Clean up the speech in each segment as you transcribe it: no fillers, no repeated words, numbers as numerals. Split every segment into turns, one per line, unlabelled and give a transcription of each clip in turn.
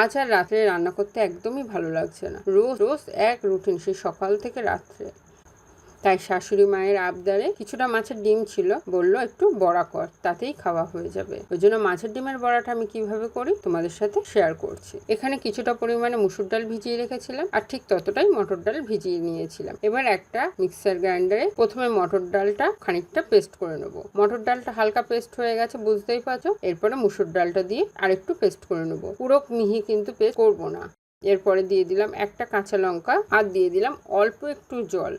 আজ আর রাত্রে রান্না করতে একদমই ভালো লাগছে না। রোজ রোজ এক রুটিন, সেই সকাল থেকে রাত্রে। তাই শাশুড়ি মায়ের আবদারে কিছুটা মাছের ডিম ছিল, বলল একটু বড়া কর, তাতেই খাওয়া হয়ে যাবে। ওই জন্য মাছের ডিমের বড়াটা আমি কিভাবে করি তোমাদের সাথে শেয়ার করছি। এখানে কিছুটা পরিমাণে মুসুর ডাল ভিজিয়ে রেখেছিলাম, আর ঠিক ততটাই মটর ডাল ভিজিয়ে নিয়েছিলাম। এবার একটা মিক্সার গ্রাইন্ডারে প্রথমে মটর ডালটা খানিকটা পেস্ট করে নেব। মটর ডালটা হালকা পেস্ট হয়ে গেছে, বুঝতেই পারছো। এরপরে মুসুর ডালটা দিয়ে আরেকটু পেস্ট করে নেব, পুরো মিহি কিন্তু পেস্ট করবো না। এরপরে দিয়ে দিলাম একটা কাঁচা লঙ্কা, আর দিয়ে দিলাম অল্প একটু জল।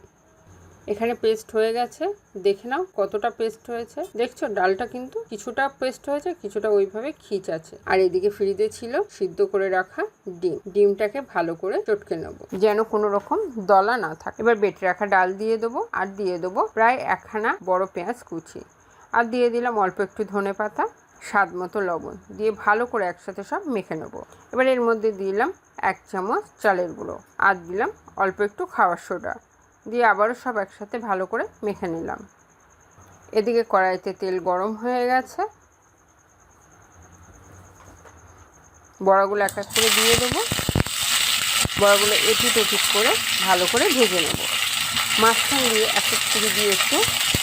এখানে পেস্ট হয়ে গেছে, দেখে নাও কতটা পেস্ট হয়েছে। দেখছো ডালটা কিন্তু কিছুটা পেস্ট হয়েছে, কিছুটা ওইভাবে খিচ আছে। আর এদিকে ফ্রিজে ছিল সিদ্ধ করে রাখা ডিমটাকে ভালো করে চটকে নেব, যেন কোনো রকম দলা না থাকে। এবার বেটে রাখা ডাল দিয়ে দেবো, আর দিয়ে দেবো প্রায় একখানা বড় পেঁয়াজ কুচি, আর দিয়ে দিলাম অল্প একটু ধনে পাতা, স্বাদ মতো লবণ দিয়ে ভালো করে একসাথে সব মেখে নেব। এবার এর মধ্যে দিলাম 1 চামচ চালের গুঁড়ো, আর দিলাম অল্প একটু খাওয়ার সোডা, দিয়ে আবারও সব একসাথে ভালো করে মেখে নিলাম। এদিকে কড়াইতে তেল গরম হয়ে গেছে, বড়াগুলো এক এক করে দিয়ে দেবো। বড়াগুলো এপিট ওপিট করে ভালো করে ভেজে নেব। মাঝখান দিয়ে এক এক করে দিয়ে একটু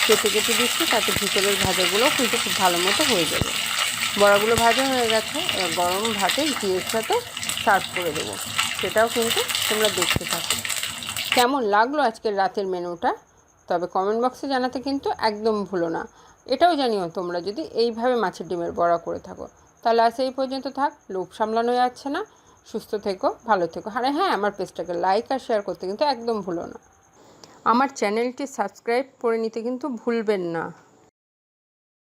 কেটে কেটে দিচ্ছি, তাতে ভিতরের ভাজাগুলো কিন্তু খুব ভালো মতো হয়ে যাবে। বড়াগুলো ভাজা হয়ে গেছে, গরম ভাতে ঘিয়ের সাথে সার্ভ করে দেবো। সেটাও কিন্তু তোমরা দেখতে থাকো। কেমন লাগলো আজকের রাতের মেনুটা? তবে কমেন্ট বক্সে জানাতে কিন্তু একদম ভুলো না। এটাও জানিও তোমরা যদি এইভাবে মাছের ডিমের বড়া করে থাকো। তাহলে আজ এই পর্যন্ত থাক, লোভ সামলানো যাচ্ছে না। সুস্থ থেকো, ভালো থেকো। আরে হ্যাঁ, আমার পেজটাকে লাইক আর শেয়ার করতে কিন্তু একদম ভুলো না। আমার চ্যানেলটি সাবস্ক্রাইব করে নিতে কিন্তু ভুলবেন না।